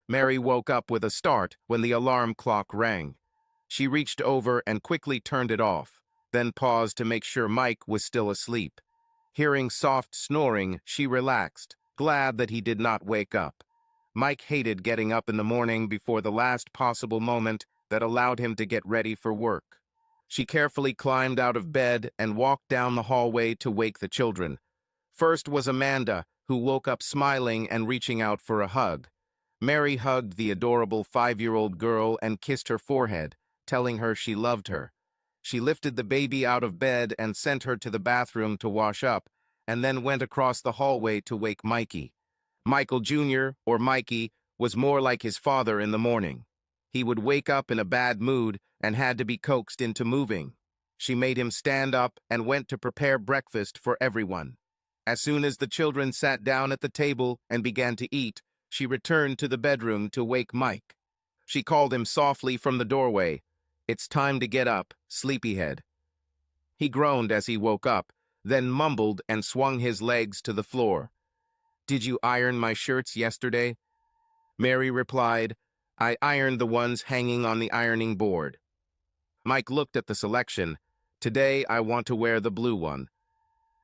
Mary woke up with a start when the alarm clock rang. She reached over and quickly turned it off, then paused to make sure Mike was still asleep. Hearing soft snoring, she relaxed, glad that he did not wake up. Mike hated getting up in the morning before the last possible moment that allowed him to get ready for work. She carefully climbed out of bed and walked down the hallway to wake the children. First was Amanda, who woke up smiling and reaching out for a hug. Mary hugged the adorable 5-year-old girl and kissed her forehead, telling her she loved her. She lifted the baby out of bed and sent her to the bathroom to wash up, and then went across the hallway to wake Mikey. Michael Jr., or Mikey, was more like his father in the morning. He would wake up in a bad mood and had to be coaxed into moving. She made him stand up and went to prepare breakfast for everyone. As soon as the children sat down at the table and began to eat, she returned to the bedroom to wake Mike. She called him softly from the doorway. "It's time to get up, sleepyhead." He groaned as he woke up, then mumbled and swung his legs to the floor. "Did you iron my shirts yesterday?" Mary replied, "I ironed the ones hanging on the ironing board." Mike looked at the selection. "Today I want to wear the blue one."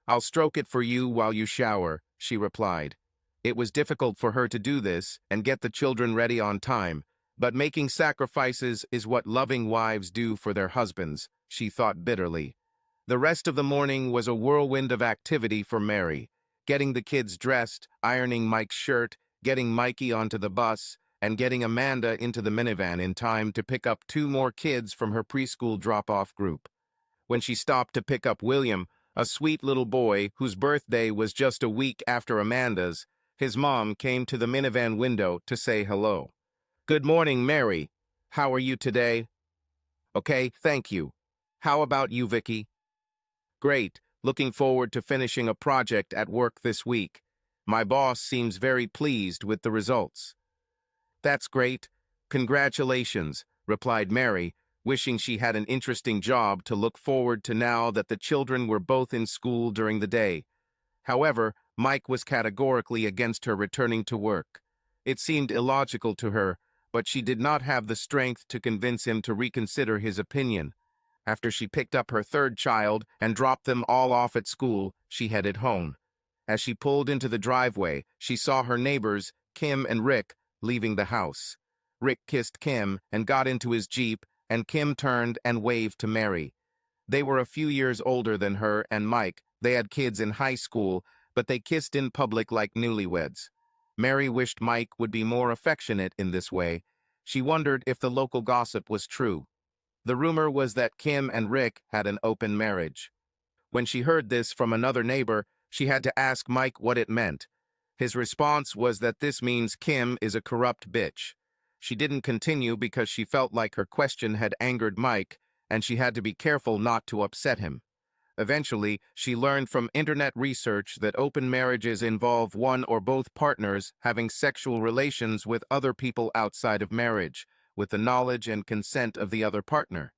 "I'll stroke it for you while you shower," she replied. It was difficult for her to do this and get the children ready on time, but making sacrifices is what loving wives do for their husbands, she thought bitterly. The rest of the morning was a whirlwind of activity for Mary, getting the kids dressed, ironing Mike's shirt, getting Mikey onto the bus, and getting Amanda into the minivan in time to pick up 2 more kids from her preschool drop-off group. When she stopped to pick up William, a sweet little boy whose birthday was just a week after Amanda's, his mom came to the minivan window to say hello. "Good morning, Mary. How are you today?" "Okay, thank you. How about you, Vicky?" "Great. Looking forward to finishing a project at work this week. My boss seems very pleased with the results." "That's great. Congratulations," replied Mary, wishing she had an interesting job to look forward to now that the children were both in school during the day. However, Mike was categorically against her returning to work. It seemed illogical to her, but she did not have the strength to convince him to reconsider his opinion. After she picked up her 3rd child and dropped them all off at school, she headed home. As she pulled into the driveway, she saw her neighbors, Kim and Rick, leaving the house. Rick kissed Kim and got into his Jeep, and Kim turned and waved to Mary. They were a few years older than her and Mike. They had kids in high school, but they kissed in public like newlyweds. Mary wished Mike would be more affectionate in this way. She wondered if the local gossip was true. The rumor was that Kim and Rick had an open marriage. When she heard this from another neighbor, she had to ask Mike what it meant. His response was that this means Kim is a corrupt bitch. She didn't continue because she felt like her question had angered Mike, and she had to be careful not to upset him. Eventually, she learned from internet research that open marriages involve one or both partners having sexual relations with other people outside of marriage, with the knowledge and consent of the other partner.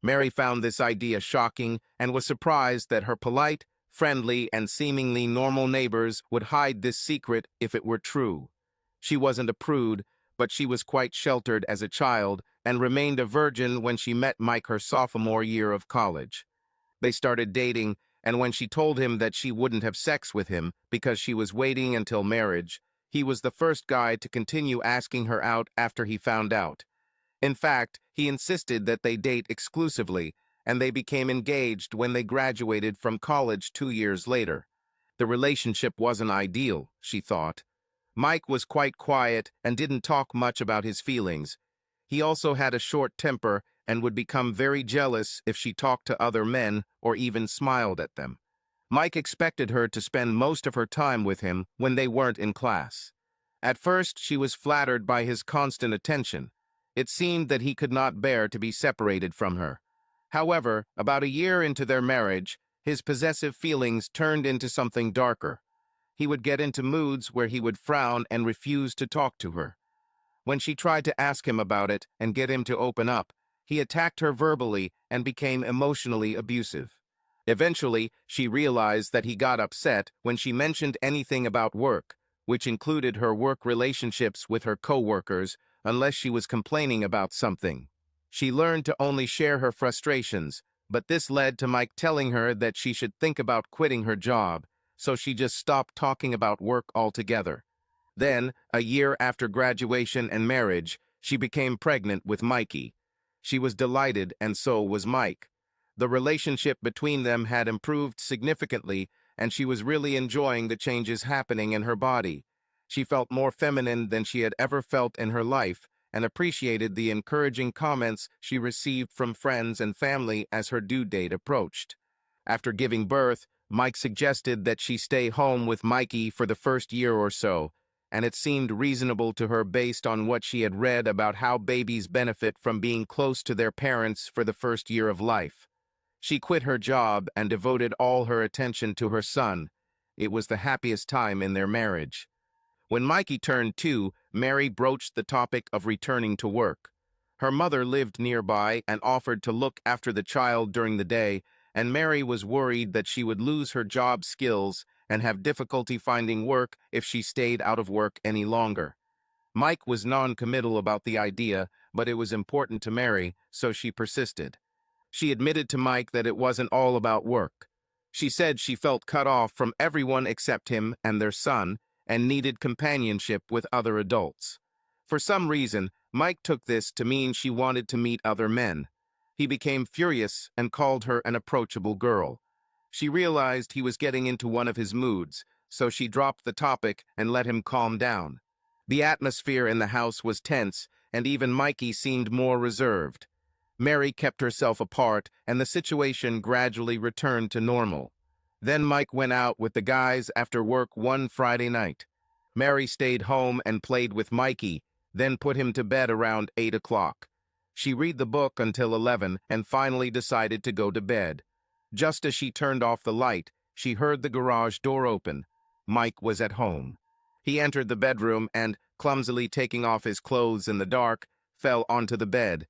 Mary found this idea shocking and was surprised that her polite, friendly, and seemingly normal neighbors would hide this secret if it were true. She wasn't a prude, but she was quite sheltered as a child and remained a virgin when she met Mike her sophomore year of college. They started dating, and when she told him that she wouldn't have sex with him because she was waiting until marriage, he was the first guy to continue asking her out after he found out. In fact, he insisted that they date exclusively, and they became engaged when they graduated from college 2 years later. The relationship wasn't ideal, she thought. Mike was quite quiet and didn't talk much about his feelings. He also had a short temper and would become very jealous if she talked to other men or even smiled at them. Mike expected her to spend most of her time with him when they weren't in class. At first, she was flattered by his constant attention. It seemed that he could not bear to be separated from her. However, about a year into their marriage, his possessive feelings turned into something darker. He would get into moods where he would frown and refuse to talk to her. When she tried to ask him about it and get him to open up, he attacked her verbally and became emotionally abusive. Eventually, she realized that he got upset when she mentioned anything about work, which included her work relationships with her coworkers, unless she was complaining about something. She learned to only share her frustrations, but this led to Mike telling her that she should think about quitting her job, so she just stopped talking about work altogether. Then, a year after graduation and marriage, she became pregnant with Mikey. She was delighted, and so was Mike. The relationship between them had improved significantly, and she was really enjoying the changes happening in her body. She felt more feminine than she had ever felt in her life, and appreciated the encouraging comments she received from friends and family as her due date approached. After giving birth, Mike suggested that she stay home with Mikey for the first year or so, and it seemed reasonable to her based on what she had read about how babies benefit from being close to their parents for the first year of life. She quit her job and devoted all her attention to her son. It was the happiest time in their marriage. When Mikey turned 2, Mary broached the topic of returning to work. Her mother lived nearby and offered to look after the child during the day, and Mary was worried that she would lose her job skills and have difficulty finding work if she stayed out of work any longer. Mike was non-committal about the idea, but it was important to Mary, so she persisted. She admitted to Mike that it wasn't all about work. She said she felt cut off from everyone except him and their son, and needed companionship with other adults. For some reason, Mike took this to mean she wanted to meet other men. He became furious and called her an approachable girl. She realized he was getting into one of his moods, so she dropped the topic and let him calm down. The atmosphere in the house was tense, and even Mikey seemed more reserved. Mary kept herself apart, and the situation gradually returned to normal. Then Mike went out with the guys after work one Friday night. Mary stayed home and played with Mikey, then put him to bed around 8 o'clock. She read the book until 11 and finally decided to go to bed. Just as she turned off the light, she heard the garage door open. Mike was at home. He entered the bedroom and, clumsily taking off his clothes in the dark, fell onto the bed.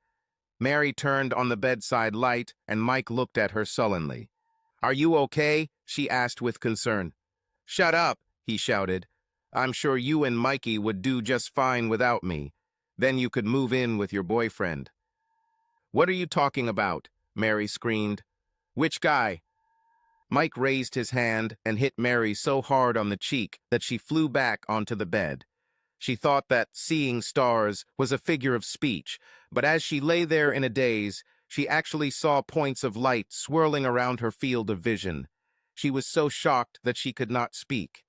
Mary turned on the bedside light, and Mike looked at her sullenly. "Are you okay?" she asked with concern. "Shut up," he shouted. "I'm sure you and Mikey would do just fine without me. Then you could move in with your boyfriend." "What are you talking about?" Mary screamed. "Which guy?" Mike raised his hand and hit Mary so hard on the cheek that she flew back onto the bed. She thought that seeing stars was a figure of speech, but as she lay there in a daze, she actually saw points of light swirling around her field of vision. She was so shocked that she could not speak.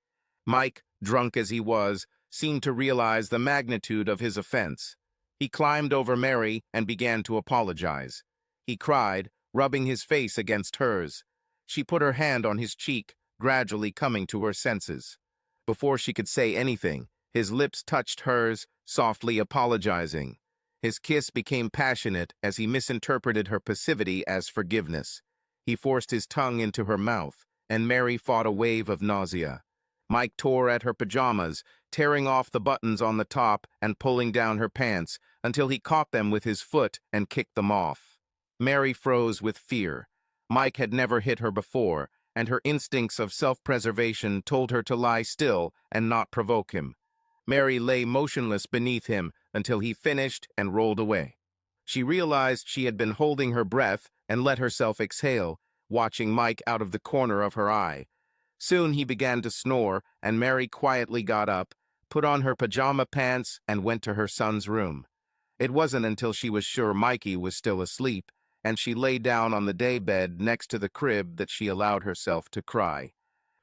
Mike, drunk as he was, seemed to realize the magnitude of his offense. He climbed over Mary and began to apologize. He cried, rubbing his face against hers. She put her hand on his cheek, gradually coming to her senses. Before she could say anything, his lips touched hers, softly apologizing. His kiss became passionate as he misinterpreted her passivity as forgiveness. He forced his tongue into her mouth, and Mary fought a wave of nausea. Mike tore at her pajamas, tearing off the buttons on the top and pulling down her pants until he caught them with his foot and kicked them off. Mary froze with fear. Mike had never hit her before, and her instincts of self-preservation told her to lie still and not provoke him. Mary lay motionless beneath him until he finished and rolled away. She realized she had been holding her breath and let herself exhale, watching Mike out of the corner of her eye. Soon he began to snore, and Mary quietly got up, put on her pajama pants, and went to her son's room. It wasn't until she was sure Mikey was still asleep, and she lay down on the daybed next to the crib, that she allowed herself to cry.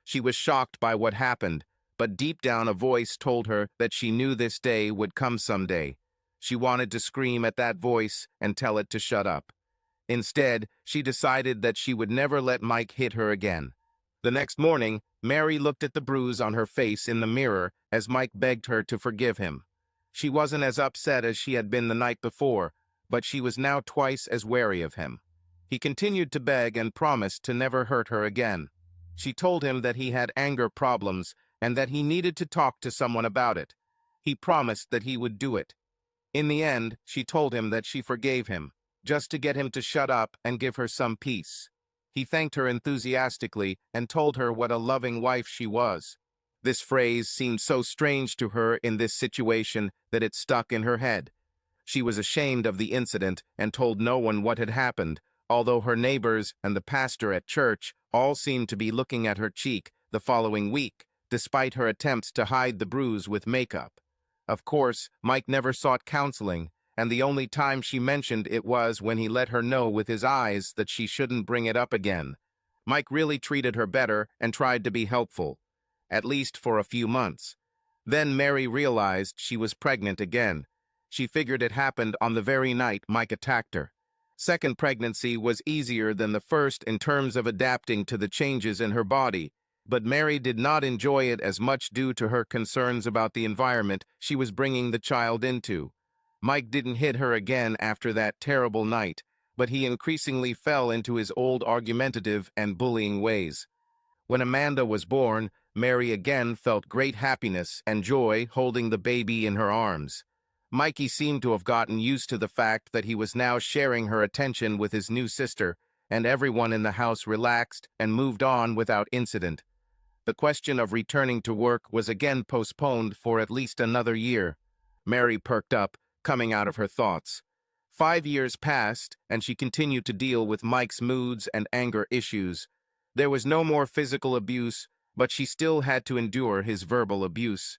She was shocked by what happened, but deep down a voice told her that she knew this day would come someday. She wanted to scream at that voice and tell it to shut up. Instead, she decided that she would never let Mike hit her again. The next morning, Mary looked at the bruise on her face in the mirror as Mike begged her to forgive him. She wasn't as upset as she had been the night before, but she was now twice as wary of him. He continued to beg and promised to never hurt her again. She told him that he had anger problems and that he needed to talk to someone about it. He promised that he would do it. In the end, she told him that she forgave him, just to get him to shut up and give her some peace. He thanked her enthusiastically and told her what a loving wife she was. This phrase seemed so strange to her in this situation that it stuck in her head. She was ashamed of the incident and told no one what had happened, although her neighbors and the pastor at church all seemed to be looking at her cheek the following week, despite her attempts to hide the bruise with makeup. Of course, Mike never sought counseling, and the only time she mentioned it was when he let her know with his eyes that she shouldn't bring it up again. Mike really treated her better and tried to be helpful, at least for a few months. Then Mary realized she was pregnant again. She figured it happened on the very night Mike attacked her. Second pregnancy was easier than the first in terms of adapting to the changes in her body, but Mary did not enjoy it as much due to her concerns about the environment she was bringing the child into. Mike didn't hit her again after that terrible night, but he increasingly fell into his old argumentative and bullying ways. When Amanda was born, Mary again felt great happiness and joy holding the baby in her arms. Mikey seemed to have gotten used to the fact that he was now sharing her attention with his new sister, and everyone in the house relaxed and moved on without incident. The question of returning to work was again postponed for at least another year. Mary perked up, coming out of her thoughts. 5 years passed, and she continued to deal with Mike's moods and anger issues. There was no more physical abuse, but she still had to endure his verbal abuse.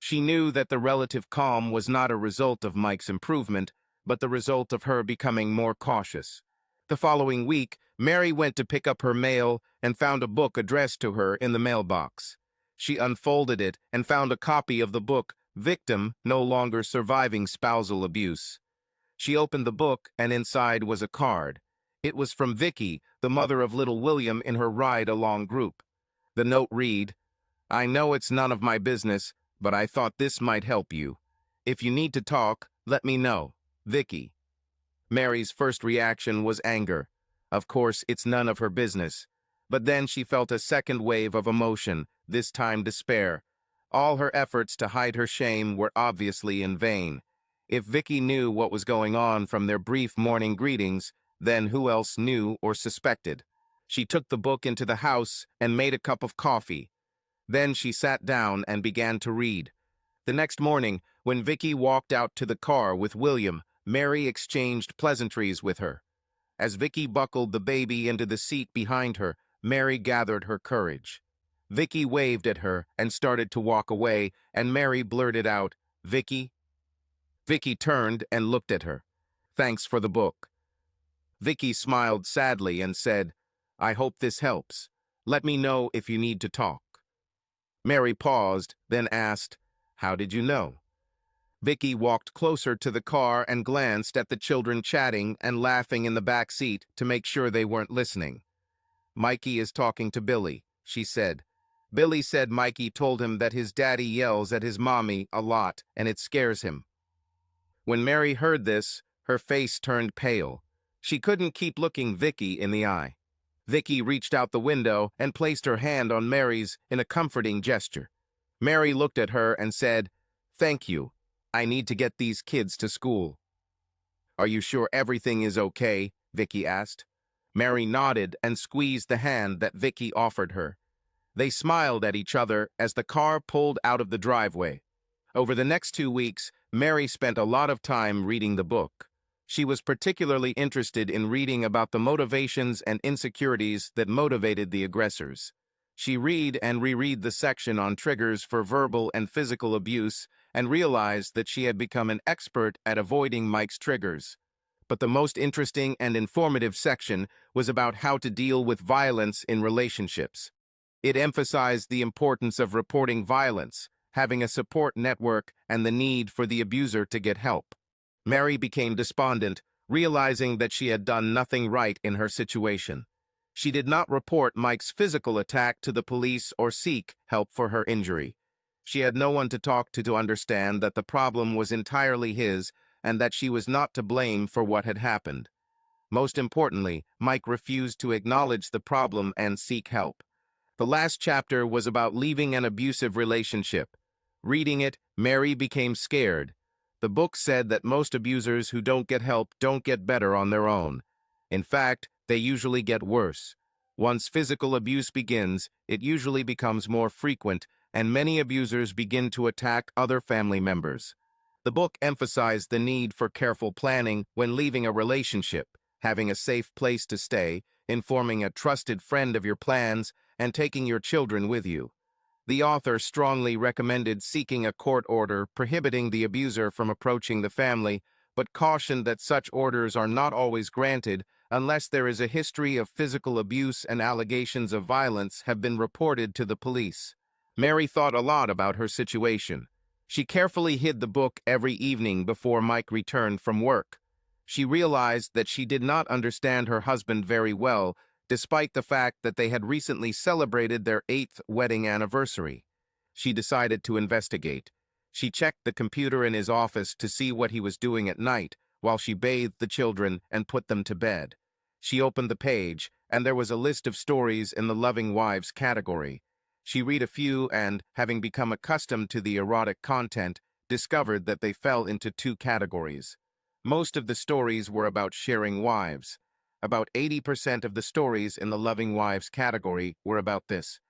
She knew that the relative calm was not a result of Mike's improvement, but the result of her becoming more cautious. The following week, Mary went to pick up her mail and found a book addressed to her in the mailbox. She unfolded it and found a copy of the book, Victim No Longer Surviving Spousal Abuse. She opened the book, and inside was a card. It was from Vicky, the mother of little William in her ride-along group. The note read, "I know it's none of my business, but I thought this might help you. If you need to talk, let me know. Vicky." Mary's first reaction was anger. Of course, it's none of her business. But then she felt a second wave of emotion, this time despair. All her efforts to hide her shame were obviously in vain. If Vicky knew what was going on from their brief morning greetings, then who else knew or suspected? She took the book into the house and made a cup of coffee. Then she sat down and began to read. The next morning, when Vicky walked out to the car with William, Mary exchanged pleasantries with her. As Vicky buckled the baby into the seat behind her, Mary gathered her courage. Vicky waved at her and started to walk away, and Mary blurted out, "Vicky?" Vicky turned and looked at her. "Thanks for the book." Vicky smiled sadly and said, "I hope this helps. Let me know if you need to talk." Mary paused, then asked, "How did you know?" Vicky walked closer to the car and glanced at the children chatting and laughing in the back seat to make sure they weren't listening. "Mikey is talking to Billy," she said. "Billy said Mikey told him that his daddy yells at his mommy a lot and it scares him." When Mary heard this, her face turned pale. She couldn't keep looking Vicky in the eye. Vicky reached out the window and placed her hand on Mary's in a comforting gesture. Mary looked at her and said, "Thank you. I need to get these kids to school." "Are you sure everything is okay?" Vicky asked. Mary nodded and squeezed the hand that Vicky offered her. They smiled at each other as the car pulled out of the driveway. Over the next 2 weeks, Mary spent a lot of time reading the book. She was particularly interested in reading about the motivations and insecurities that motivated the aggressors. She read and reread the section on triggers for verbal and physical abuse and realized that she had become an expert at avoiding Mike's triggers. But the most interesting and informative section was about how to deal with violence in relationships. It emphasized the importance of reporting violence, having a support network, and the need for the abuser to get help. Mary became despondent, realizing that she had done nothing right in her situation. She did not report Mike's physical attack to the police or seek help for her injury. She had no one to talk to understand that the problem was entirely his and that she was not to blame for what had happened. Most importantly, Mike refused to acknowledge the problem and seek help. The last chapter was about leaving an abusive relationship. Reading it, Mary became scared. The book said that most abusers who don't get help don't get better on their own. In fact, they usually get worse. Once physical abuse begins, it usually becomes more frequent, and many abusers begin to attack other family members. The book emphasized the need for careful planning when leaving a relationship, having a safe place to stay, informing a trusted friend of your plans, and taking your children with you. The author strongly recommended seeking a court order prohibiting the abuser from approaching the family, but cautioned that such orders are not always granted unless there is a history of physical abuse and allegations of violence have been reported to the police. Mary thought a lot about her situation. She carefully hid the book every evening before Mike returned from work. She realized that she did not understand her husband very well, despite the fact that they had recently celebrated their 8th wedding anniversary. She decided to investigate. She checked the computer in his office to see what he was doing at night, while she bathed the children and put them to bed. She opened the page, and there was a list of stories in the loving wives category. She read a few and, having become accustomed to the erotic content, discovered that they fell into 2 categories. Most of the stories were about sharing wives. About 80% of the stories in the loving wives category were about this.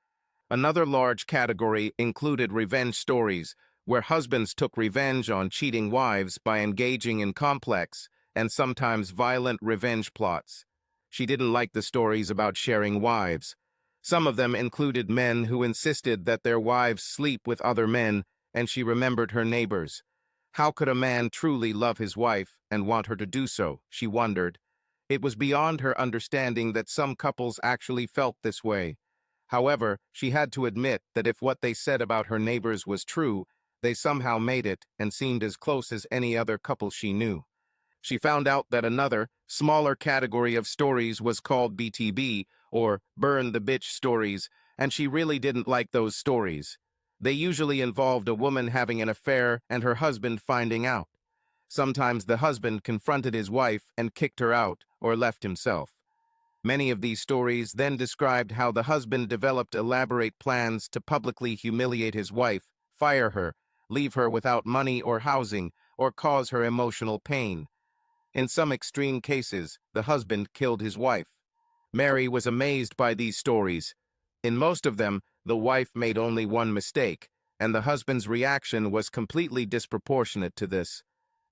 Another large category included revenge stories, where husbands took revenge on cheating wives by engaging in complex and sometimes violent revenge plots. She didn't like the stories about sharing wives. Some of them included men who insisted that their wives sleep with other men, and she remembered her neighbors. How could a man truly love his wife and want her to do so, she wondered. It was beyond her understanding that some couples actually felt this way. However, she had to admit that if what they said about her neighbors was true, they somehow made it and seemed as close as any other couple she knew. She found out that another, smaller category of stories was called BTB, or Burn the Bitch stories, and she really didn't like those stories. They usually involved a woman having an affair and her husband finding out. Sometimes the husband confronted his wife and kicked her out or left himself. Many of these stories then described how the husband developed elaborate plans to publicly humiliate his wife, fire her, leave her without money or housing, or cause her emotional pain. In some extreme cases, the husband killed his wife. Mary was amazed by these stories. In most of them, the wife made only one mistake, and the husband's reaction was completely disproportionate to this.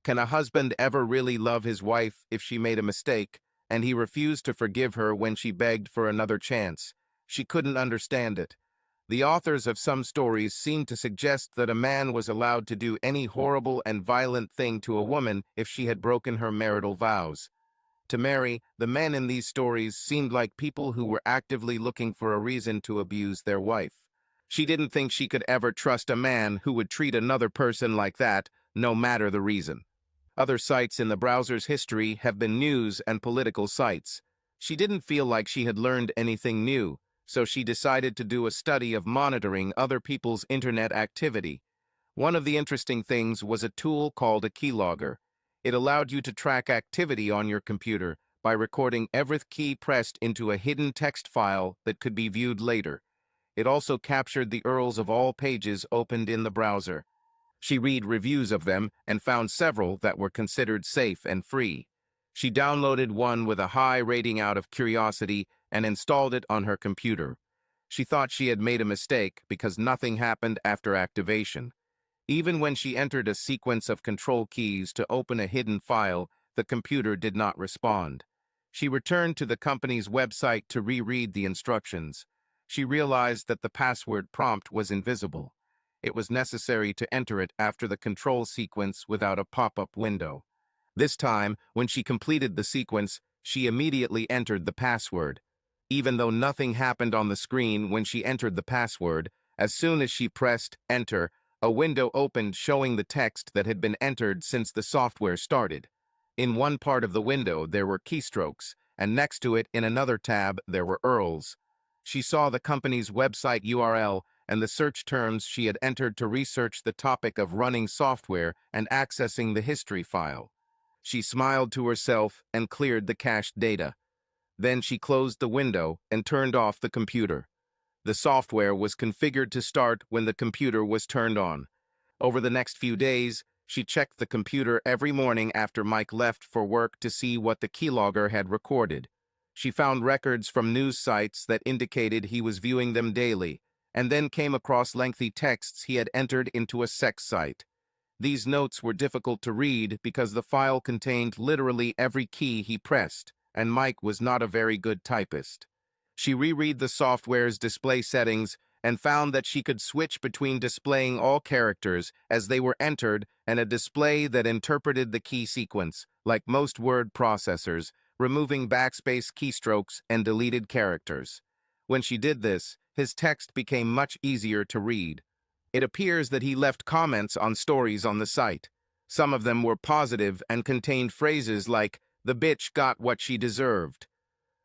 Can a husband ever really love his wife if she made a mistake, and he refused to forgive her when she begged for another chance? She couldn't understand it. The authors of some stories seemed to suggest that a man was allowed to do any horrible and violent thing to a woman if she had broken her marital vows. To Mary, the men in these stories seemed like people who were actively looking for a reason to abuse their wife. She didn't think she could ever trust a man who would treat another person like that, no matter the reason. Other sites in the browser's history have been news and political sites. She didn't feel like she had learned anything new, so she decided to do a study of monitoring other people's internet activity. One of the interesting things was a tool called a keylogger. It allowed you to track activity on your computer by recording every key pressed into a hidden text file that could be viewed later. It also captured the URLs of all pages opened in the browser. She read reviews of them and found several that were considered safe and free. She downloaded one with a high rating out of curiosity and installed it on her computer. She thought she had made a mistake because nothing happened after activation. Even when she entered a sequence of control keys to open a hidden file, the computer did not respond. She returned to the company's website to reread the instructions. She realized that the password prompt was invisible. It was necessary to enter it after the control sequence without a pop-up window. This time, when she completed the sequence, she immediately entered the password. Even though nothing happened on the screen when she entered the password, as soon as she pressed Enter, a window opened showing the text that had been entered since the software started. In one part of the window, there were keystrokes, and next to it, in another tab, there were URLs. She saw the company's website URL and the search terms she had entered to research the topic of running software and accessing the history file. She smiled to herself and cleared the cached data. Then she closed the window and turned off the computer. The software was configured to start when the computer was turned on. Over the next few days, she checked the computer every morning after Mike left for work to see what the keylogger had recorded. She found records from news sites that indicated he was viewing them daily, and then came across lengthy texts he had entered into a sex site. These notes were difficult to read because the file contained literally every key he pressed, and Mike was not a very good typist. She reread the software's display settings and found that she could switch between displaying all characters as they were entered and a display that interpreted the key sequence, like most word processors, removing backspace keystrokes and deleted characters. When she did this, his text became much easier to read. It appears that he left comments on stories on the site. Some of them were positive and contained phrases like, "The bitch got what she deserved."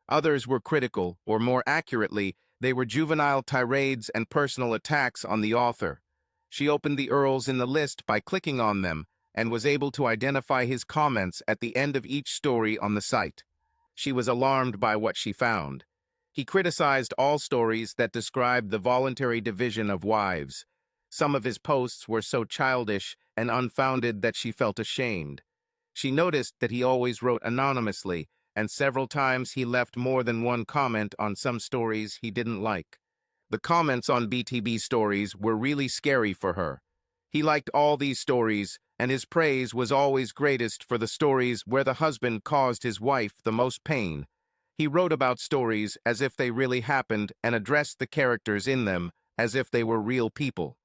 Others were critical, or more accurately, they were juvenile tirades and personal attacks on the author. She opened the URLs in the list by clicking on them and was able to identify his comments at the end of each story on the site. She was alarmed by what she found. He criticized all stories that described the voluntary division of wives. Some of his posts were so childish and unfounded that she felt ashamed. She noticed that he always wrote anonymously, and several times he left more than one comment on some stories he didn't like. The comments on BTB stories were really scary for her. He liked all these stories, and his praise was always greatest for the stories where the husband caused his wife the most pain. He wrote about stories as if they really happened and addressed the characters in them as if they were real people.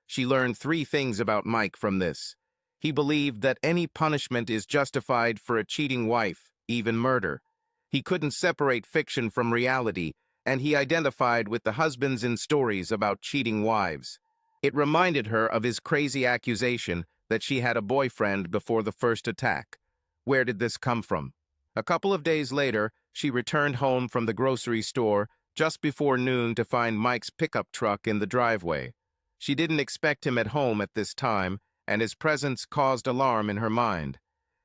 She learned 3 things about Mike from this. He believed that any punishment is justified for a cheating wife, even murder. He couldn't separate fiction from reality, and he identified with the husbands in stories about cheating wives. It reminded her of his crazy accusation that she had a boyfriend before the first attack. Where did this come from? A couple of days later, she returned home from the grocery store just before noon to find Mike's pickup truck in the driveway. She didn't expect him at home at this time, and his presence caused alarm in her mind.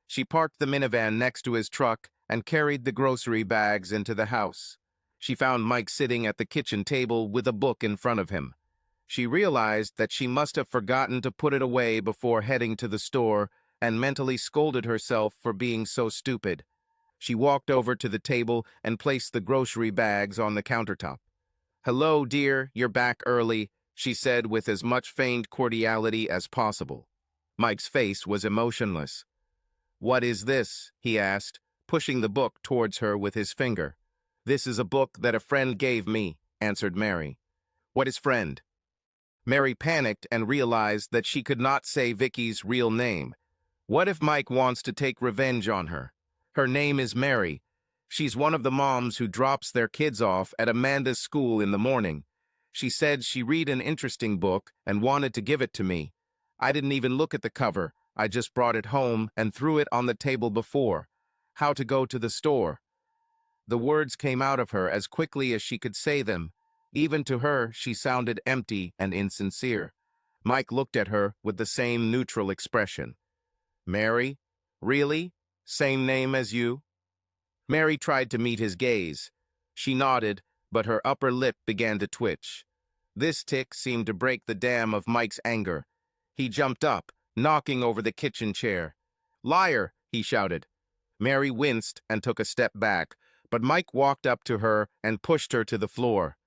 She parked the minivan next to his truck and carried the grocery bags into the house. She found Mike sitting at the kitchen table with a book in front of him. She realized that she must have forgotten to put it away before heading to the store and mentally scolded herself for being so stupid. She walked over to the table and placed the grocery bags on the countertop. "Hello, dear, you're back early," she said with as much feigned cordiality as possible. Mike's face was emotionless. "What is this?" he asked, pushing the book towards her with his finger. "This is a book that a friend gave me," answered Mary. "What is friend?" Mary panicked and realized that she could not say Vicky's real name. What if Mike wants to take revenge on her? Her name is Mary. She's one of the moms who drops their kids off at Amanda's school in the morning. She said she read an interesting book and wanted to give it to me. I didn't even look at the cover. I just brought it home and threw it on the table before. How to go to the store. The words came out of her as quickly as she could say them. Even to her, she sounded empty and insincere. Mike looked at her with the same neutral expression. "Mary? Really? Same name as you?" Mary tried to meet his gaze. She nodded, but her upper lip began to twitch. This tick seemed to break the dam of Mike's anger. He jumped up, knocking over the kitchen chair. "Liar!" he shouted. Mary winced and took a step back, but Mike walked up to her and pushed her to the floor.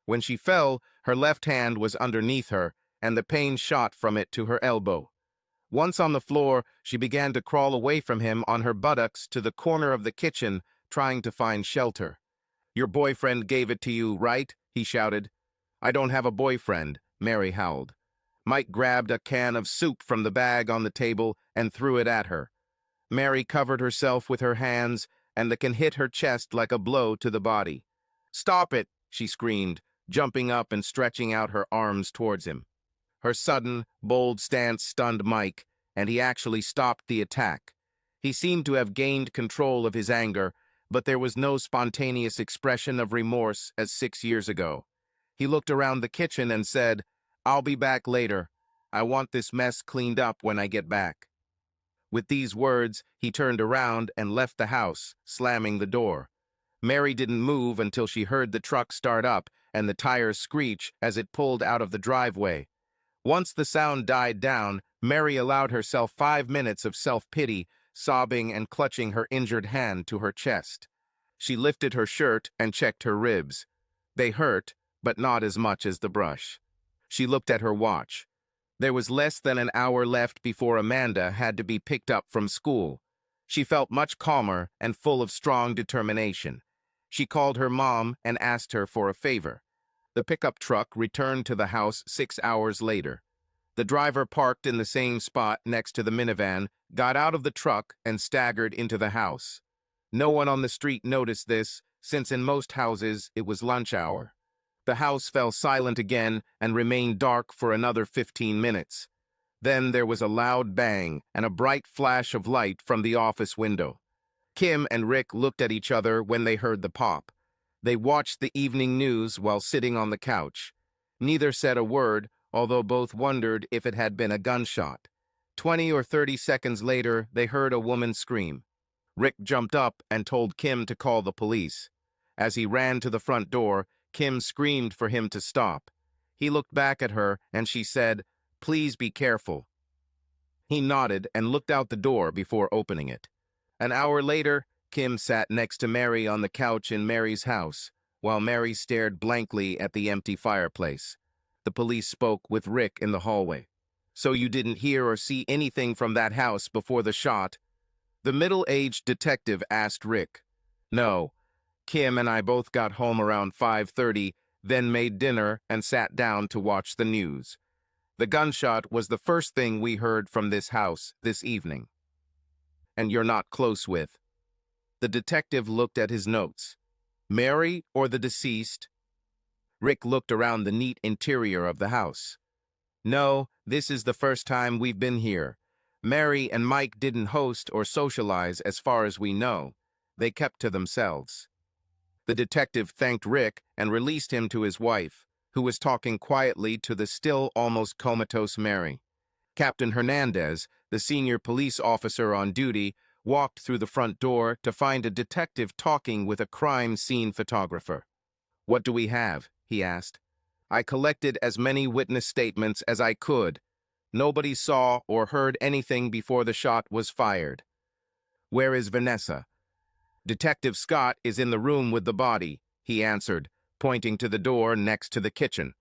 When she fell, her left hand was underneath her, and the pain shot from it to her elbow. Once on the floor, she began to crawl away from him on her buttocks to the corner of the kitchen, trying to find shelter. "Your boyfriend gave it to you, right?" he shouted. "I don't have a boyfriend," Mary howled. Mike grabbed a can of soup from the bag on the table and threw it at her. Mary covered herself with her hands, and the can hit her chest like a blow to the body. "Stop it!" she screamed, jumping up and stretching out her arms towards him. Her sudden, bold stance stunned Mike, and he actually stopped the attack. He seemed to have gained control of his anger, but there was no spontaneous expression of remorse as 6 years ago. He looked around the kitchen and said, "I'll be back later. I want this mess cleaned up when I get back." With these words, he turned around and left the house, slamming the door. Mary didn't move until she heard the truck start up and the tires screech as it pulled out of the driveway. Once the sound died down, Mary allowed herself 5 minutes of self-pity, sobbing and clutching her injured hand to her chest. She lifted her shirt and checked her ribs. They hurt, but not as much as the brush. She looked at her watch. There was less than an hour left before Amanda had to be picked up from school. She felt much calmer and full of strong determination. She called her mom and asked her for a favor. The pickup truck returned to the house 6 hours later. The driver parked in the same spot next to the minivan, got out of the truck, and staggered into the house. No one on the street noticed this, since in most houses it was lunch hour. The house fell silent again and remained dark for another 15 minutes. Then there was a loud bang and a bright flash of light from the office window. Kim and Rick looked at each other when they heard the pop. They watched the evening news while sitting on the couch. Neither said a word, although both wondered if it had been a gunshot. 20 or 30 seconds later, they heard a woman scream. Rick jumped up and told Kim to call the police. As he ran to the front door, Kim screamed for him to stop. He looked back at her and she said, "Please be careful." He nodded and looked out the door before opening it. An hour later, Kim sat next to Mary on the couch in Mary's house, while Mary stared blankly at the empty fireplace. The police spoke with Rick in the hallway. "So you didn't hear or see anything from that house before the shot?" The middle-aged detective asked Rick. "No. Kim and I both got home around 5:30, then made dinner and sat down to watch the news. The gunshot was the first thing we heard from this house this evening." "And you're not close with?" The detective looked at his notes. "Mary or the deceased?" Rick looked around the neat interior of the house. "No, this is the first time we've been here. Mary and Mike didn't host or socialize as far as we know. They kept to themselves." The detective thanked Rick and released him to his wife, who was talking quietly to the still almost comatose Mary. Captain Hernandez, the senior police officer on duty, walked through the front door to find a detective talking with a crime scene photographer. "What do we have?" he asked. "I collected as many witness statements as I could. Nobody saw or heard anything before the shot was fired." "Where is Vanessa?" "Detective Scott is in the room with the body," he answered, pointing to the door next to the kitchen.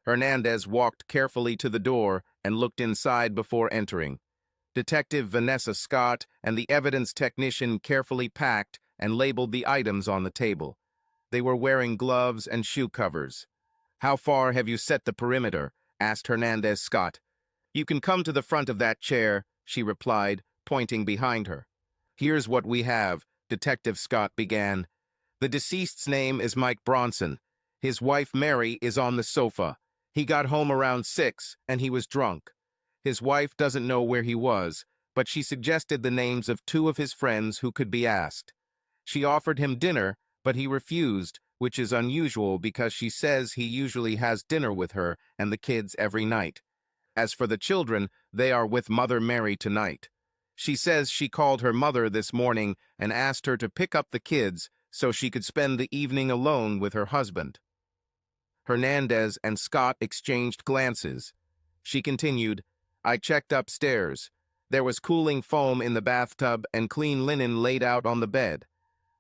Hernandez walked carefully to the door and looked inside before entering. Detective Vanessa Scott and the evidence technician carefully packed and labeled the items on the table. They were wearing gloves and shoe covers. "How far have you set the perimeter?" asked Hernandez Scott. "You can come to the front of that chair," she replied, pointing behind her. "Here's what we have," Detective Scott began. "The deceased's name is Mike Bronson. His wife Mary is on the sofa. He got home around 6 and he was drunk. His wife doesn't know where he was, but she suggested the names of 2 of his friends who could be asked. She offered him dinner, but he refused, which is unusual because she says he usually has dinner with her and the kids every night. As for the children, they are with Mother Mary tonight. She says she called her mother this morning and asked her to pick up the kids so she could spend the evening alone with her husband." Hernandez and Scott exchanged glances. She continued, "I checked upstairs. There was cooling foam in the bathtub and clean linen laid out on the bed.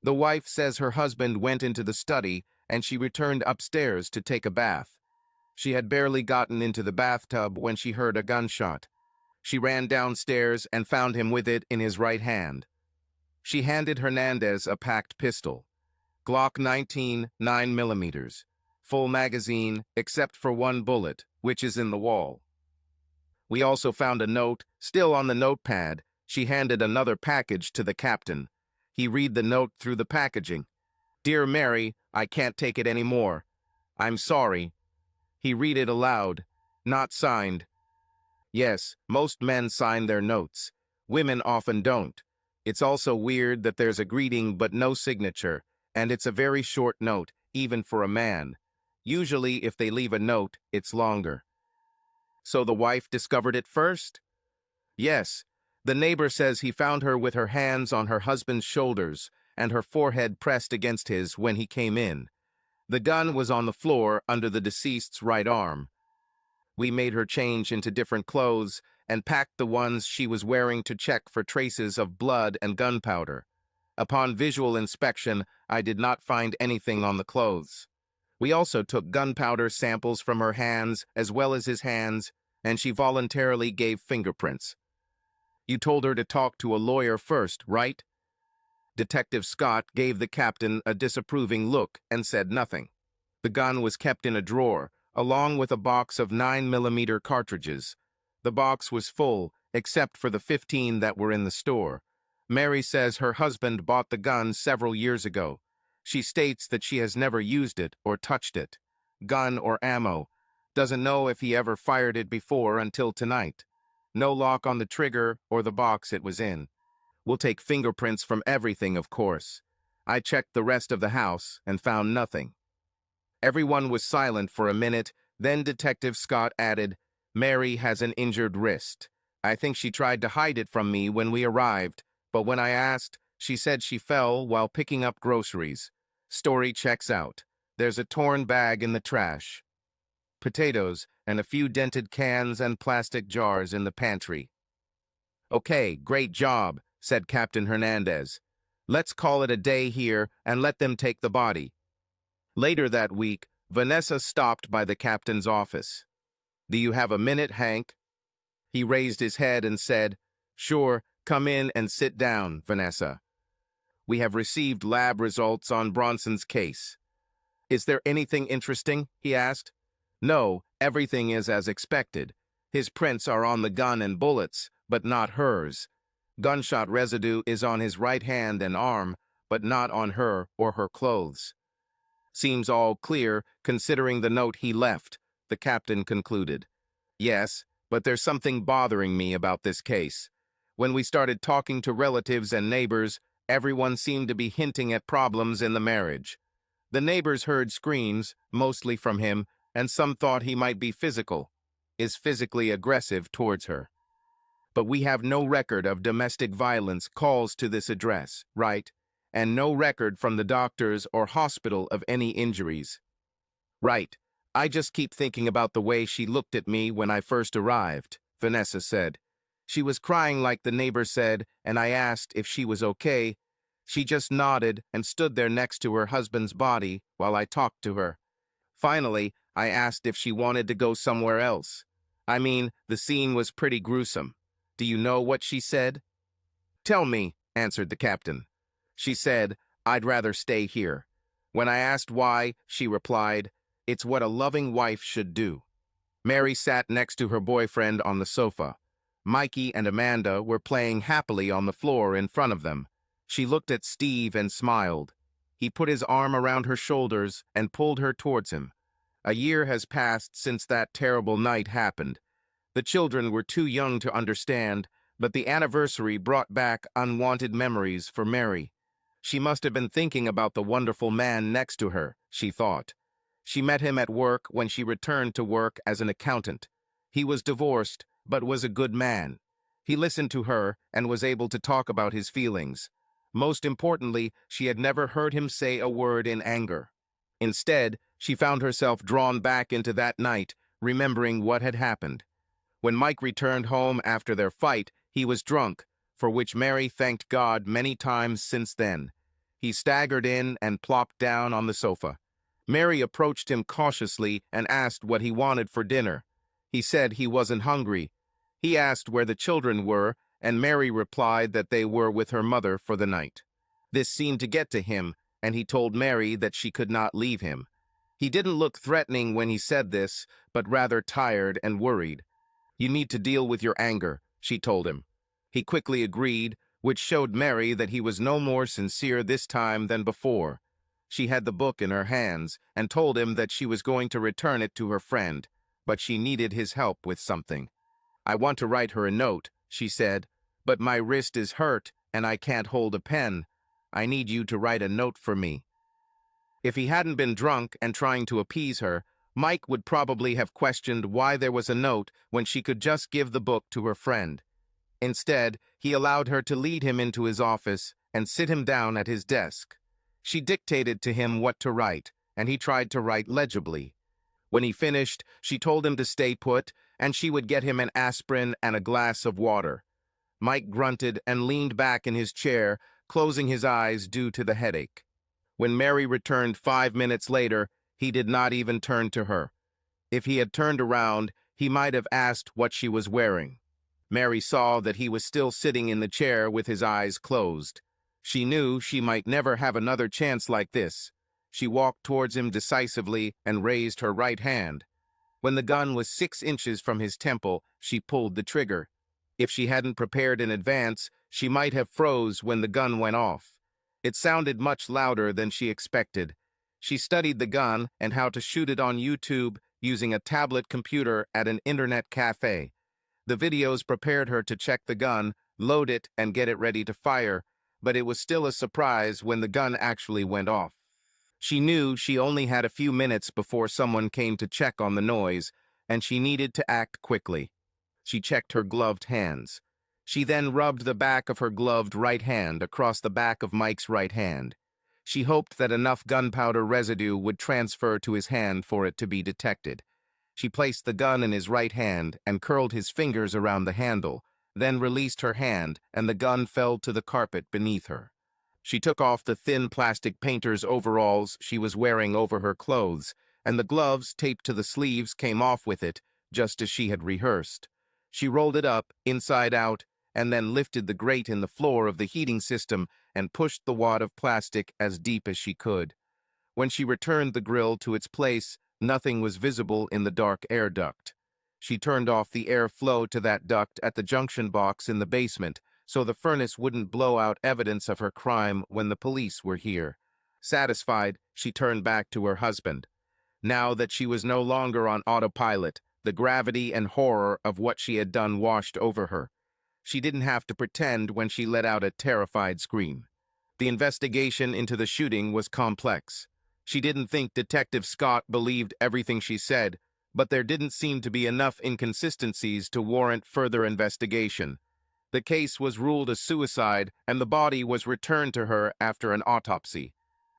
The wife says her husband went into the study and she returned upstairs to take a bath. She had barely gotten into the bathtub when she heard a gunshot. She ran downstairs and found him with it in his right hand." She handed Hernandez a packed pistol. Glock 19, 9mm. Full magazine, except for 1 bullet, which is in the wall. "We also found a note, still on the notepad." She handed another package to the captain. He read the note through the packaging. "Dear Mary, I can't take it anymore. I'm sorry." He read it aloud. "Not signed." Yes, most men sign their notes. Women often don't. It's also weird that there's a greeting but no signature, and it's a very short note, even for a man. Usually, if they leave a note, it's longer. "So the wife discovered it first?" "Yes. The neighbor says he found her with her hands on her husband's shoulders and her forehead pressed against his when he came in. The gun was on the floor under the deceased's right arm. We made her change into different clothes and packed the ones she was wearing to check for traces of blood and gunpowder. Upon visual inspection, I did not find anything on the clothes. We also took gunpowder samples from her hands as well as his hands, and she voluntarily gave fingerprints. You told her to talk to a lawyer first, right? Detective Scott gave the captain a disapproving look and said nothing. The gun was kept in a drawer, along with a box of 9mm cartridges. The box was full, except for the 15 that were in the store. Mary says her husband bought the gun several years ago. She states that she has never used it or touched it. Gun or ammo. Doesn't know if he ever fired it before until tonight. No lock on the trigger or the box it was in. We'll take fingerprints from everything, of course. I checked the rest of the house and found nothing. Everyone was silent for a minute, then Detective Scott added, Mary has an injured wrist. I think she tried to hide it from me when we arrived, but when I asked, she said she fell while picking up groceries. Story checks out. There's a torn bag in the trash. Potatoes and a few dented cans and plastic jars in the pantry. Okay, great job, said Captain Hernandez. Let's call it a day here and let them take the body. Later that week, Vanessa stopped by the captain's office. Do you have a minute, Hank? He raised his head and said, Sure, come in and sit down, Vanessa. We have received lab results on Bronson's case. Is there anything interesting? He asked. No, everything is as expected. His prints are on the gun and bullets, but not hers. Gunshot residue is on his right hand and arm, but not on her or her clothes. Seems all clear, considering the note he left, the captain concluded. Yes, but there's something bothering me about this case. When we started talking to relatives and neighbors, everyone seemed to be hinting at problems in the marriage. The neighbors heard screams, mostly from him, and some thought he might be is physically aggressive towards her. But we have no record of domestic violence calls to this address, right? And no record from the doctors or hospital of any injuries. Right. I just keep thinking about the way she looked at me when I first arrived, Vanessa said. She was crying like the neighbor said, and I asked if she was okay. She just nodded and stood there next to her husband's body while I talked to her. Finally, I asked if she wanted to go somewhere else. I mean, the scene was pretty gruesome. Do you know what she said? Tell me, answered the captain. She said, I'd rather stay here. When I asked why, she replied, it's what a loving wife should do. Mary sat next to her boyfriend on the sofa. Mikey and Amanda were playing happily on the floor in front of them. She looked at Steve and smiled. He put his arm around her shoulders and pulled her towards him. A year has passed since that terrible night happened. The children were too young to understand, but the anniversary brought back unwanted memories for Mary. She must have been thinking about the wonderful man next to her, she thought. She met him at work when she returned to work as an accountant. He was divorced, but was a good man. He listened to her and was able to talk about his feelings. Most importantly, she had never heard him say a word in anger. Instead, she found herself drawn back into that night, remembering what had happened. When Mike returned home after their fight, he was drunk, for which Mary thanked God many times since then. He staggered in and plopped down on the sofa. Mary approached him cautiously and asked what he wanted for dinner. He said he wasn't hungry. He asked where the children were, and Mary replied that they were with her mother for the night. This seemed to get to him, and he told Mary that she could not leave him. He didn't look threatening when he said this, but rather tired and worried. You need to deal with your anger, she told him. He quickly agreed, which showed Mary that he was no more sincere this time than before. She had the book in her hands and told him that she was going to return it to her friend, but she needed his help with something. I want to write her a note, she said, but my wrist is hurt and I can't hold a pen. I need you to write a note for me. If he hadn't been drunk and trying to appease her, Mike would probably have questioned why there was a note when she could just give the book to her friend. Instead, he allowed her to lead him into his office and sit him down at his desk. She dictated to him what to write, and he tried to write legibly. When he finished, she told him to stay put, and she would get him an aspirin and a glass of water. Mike grunted and leaned back in his chair, closing his eyes due to the headache. When Mary returned 5 minutes later, He did not even turn to her. If he had turned around, he might have asked what she was wearing. Mary saw that he was still sitting in the chair with his eyes closed. She knew she might never have another chance like this. She walked towards him decisively and raised her right hand. When the gun was 6 inches from his temple, she pulled the trigger. If she hadn't prepared in advance, she might have froze when the gun went off. It sounded much louder than she expected. She studied the gun and how to shoot it on YouTube using a tablet computer at an internet cafe. The videos prepared her to check the gun, load it, and get it ready to fire, but it was still a surprise when the gun actually went off. She knew she only had a few minutes before someone came to check on the noise, and she needed to act quickly. She checked her gloved hands. She then rubbed the back of her gloved right hand across the back of Mike's right hand. She hoped that enough gunpowder residue would transfer to his hand for it to be detected. She placed the gun in his right hand and curled his fingers around the handle, then released her hand, and the gun fell to the carpet beneath her. She took off the thin plastic painter's overalls she was wearing over her clothes, and the gloves taped to the sleeves came off with it, just as she had rehearsed. She rolled it up, inside out, and then lifted the grate in the floor of the heating system and pushed the wad of plastic as deep as she could. When she returned the grill to its place, nothing was visible in the dark air duct. She turned off the air flow to that duct at the junction box in the basement, so the furnace wouldn't blow out evidence of her crime when the police were here. Satisfied, she turned back to her husband. Now that she was no longer on autopilot, the gravity and horror of what she had done washed over her. She didn't have to pretend when she let out a terrified scream. The investigation into the shooting was complex. She didn't think Detective Scott believed everything she said, but there didn't seem to be enough inconsistencies to warrant further investigation. The case was ruled a suicide, and the body was returned to her after an autopsy.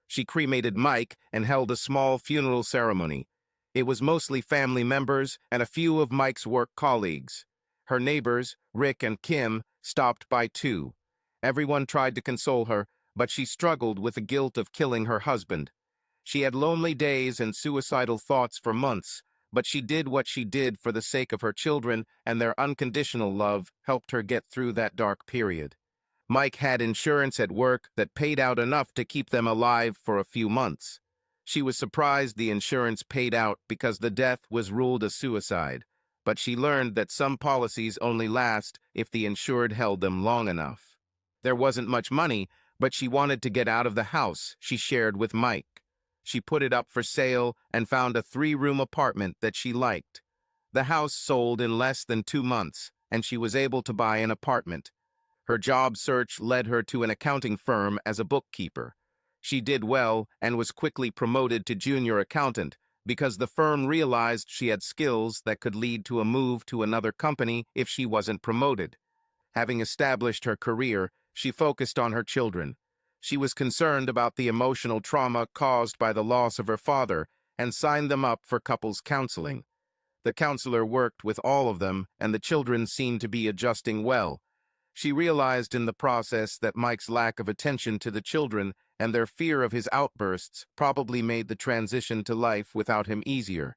She cremated Mike and held a small funeral ceremony. It was mostly family members and a few of Mike's work colleagues. Her neighbors, Rick and Kim, stopped by too. Everyone tried to console her, but she struggled with the guilt of killing her husband. She had lonely days and suicidal thoughts for months, but she did what she did for the sake of her children, and their unconditional love helped her get through that dark period. Mike had insurance at work that paid out enough to keep them alive for a few months. She was surprised the insurance paid out because the death was ruled a suicide, but she learned that some policies only last if the insured held them long enough. There wasn't much money, but she wanted to get out of the house she shared with Mike. She put it up for sale and found a 3-room apartment that she liked. The house sold in less than 2 months, and she was able to buy an apartment. Her job search led her to an accounting firm as a bookkeeper. She did well and was quickly promoted to junior accountant because the firm realized she had skills that could lead to a move to another company if she wasn't promoted. Having established her career, she focused on her children. She was concerned about the emotional trauma caused by the loss of her father and signed them up for couples counseling. The counselor worked with all of them, and the children seemed to be adjusting well. She realized in the process that Mike's lack of attention to the children and their fear of his outbursts probably made the transition to life without him easier.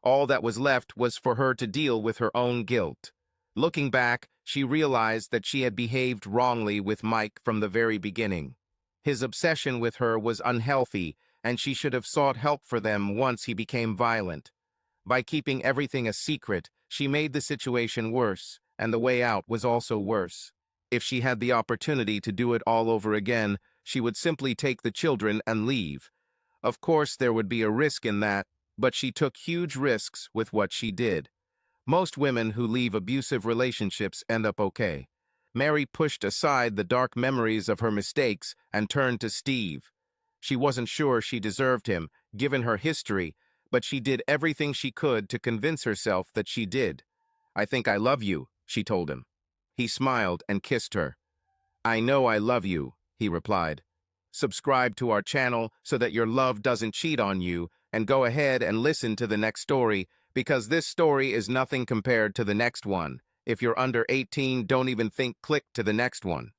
All that was left was for her to deal with her own guilt. Looking back, she realized that she had behaved wrongly with Mike from the very beginning. His obsession with her was unhealthy, and she should have sought help for them once he became violent. By keeping everything a secret, she made the situation worse, and the way out was also worse. If she had the opportunity to do it all over again, she would simply take the children and leave. Of course, there would be a risk in that, but she took huge risks with what she did. Most women who leave abusive relationships end up okay. Mary pushed aside the dark memories of her mistakes and turned to Steve. She wasn't sure she deserved him, given her history, but she did everything she could to convince herself that she did. "I think I love you," she told him. He smiled and kissed her. "I know I love you," he replied. Subscribe to our channel so that your love doesn't cheat on you, and go ahead and listen to the next story, because this story is nothing compared to the next one. If you're under 18, don't even think click to the next one.